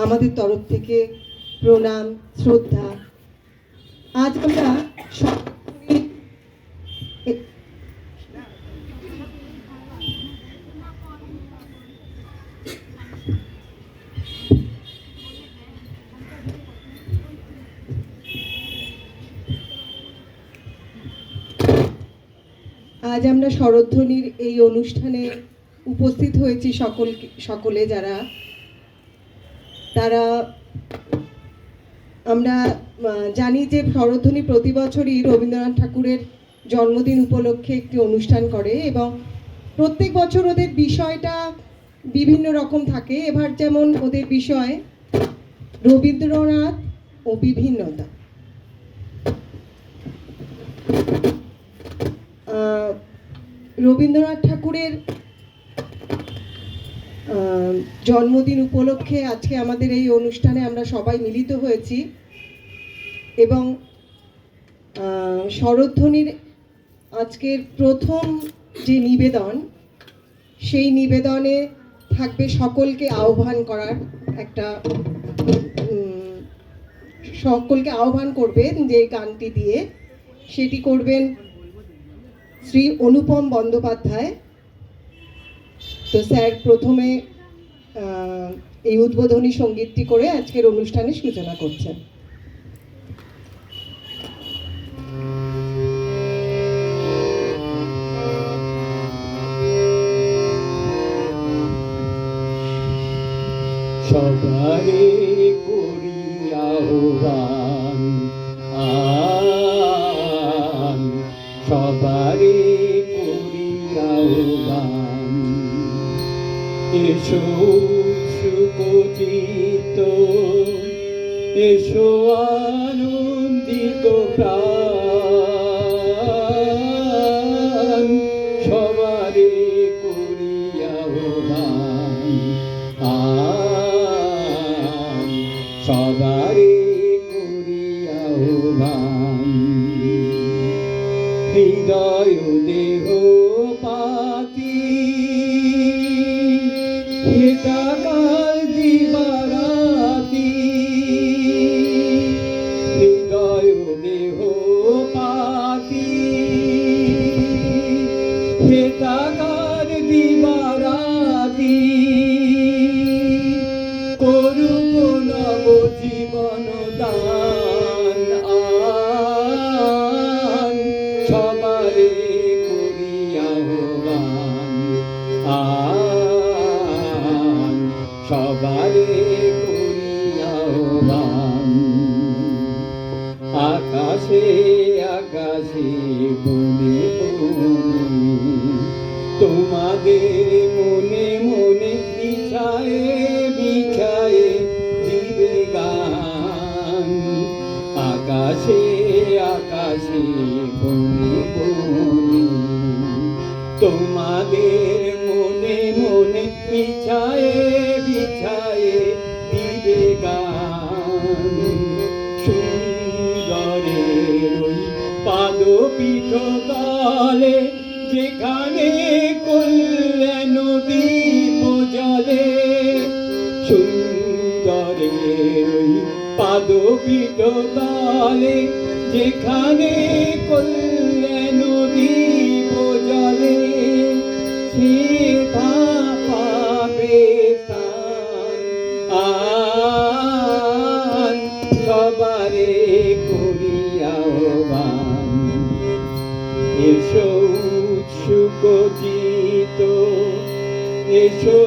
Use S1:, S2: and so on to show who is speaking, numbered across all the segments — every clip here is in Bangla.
S1: আমাদের তরফ থেকে প্রণাম, শ্রদ্ধা। আজ আমরা শরৎধ্বনির এই অনুষ্ঠানে উপস্থিত হয়েছি সকলে যারা তারা আমরা জানি যে শরৎধ্বনি প্রতি বছরই রবীন্দ্রনাথ ঠাকুরের জন্মদিন উপলক্ষে একটি অনুষ্ঠান করে এবং প্রত্যেক বছর ওদের বিষয়টা বিভিন্ন রকম থাকে। এবার যেমন ওদের বিষয় রবীন্দ্রনাথ ও বিভিন্নতা। রবীন্দ্রনাথ ঠাকুরের জন্মদিন উপলক্ষে আজকে আমাদের এই অনুষ্ঠানে আমরা সবাই মিলিত হয়েছি এবং শরৎধ্বনির আজকের প্রথম যে নিবেদন, সেই নিবেদনে থাকবে সকলকে আহ্বান করার একটা সকলকে আহ্বান করবেন যে গানটি দিয়ে, সেটি করবেন শ্রী অনুপম বন্দ্যোপাধ্যায়। তো স্যার প্রথমে এই উদ্বোধনী সঙ্গীতটি করে আজকের অনুষ্ঠানের সূচনা করছেন।
S2: সবারে করি আহ্বান, সবারে করি আহ্বান, এসো সুকচিত, এসো আনন্দিত প্রাণ, সবারে করি আহ্বান, সবারে করি আহ্বান, হৃদয় দেহ পাতি হেতাকাল দিবারাতি, হৃদয় দেহ পাতি হেতাকাল দিবারাতি, করুক নব জীবন দান, সবারে করি আহ্বান, সবারে করি আহ্বান, আকাশে আকাশে বনে বনে তোমাদের মনে মনে বিছায়ে বিছায়ে দিবে গান, আকাশে আকাশে বনে বনে তোমাদের মনে মনে বিছায়ে বিছায়ে দিবে গান, সুন্দরের ওই পাদপীঠ তলে যেখানে কল্যাণ দীপ জ্বলে, সুন্দরের ওই পাদপীঠ তলে যেখানে কল্যাণ দীপ জ্বলে, সেটা পাবে স্থান, সবারে করি আহ্বান, এসো সুকচিত, এসো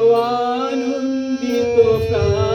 S2: আনন্দিত প্রাণ।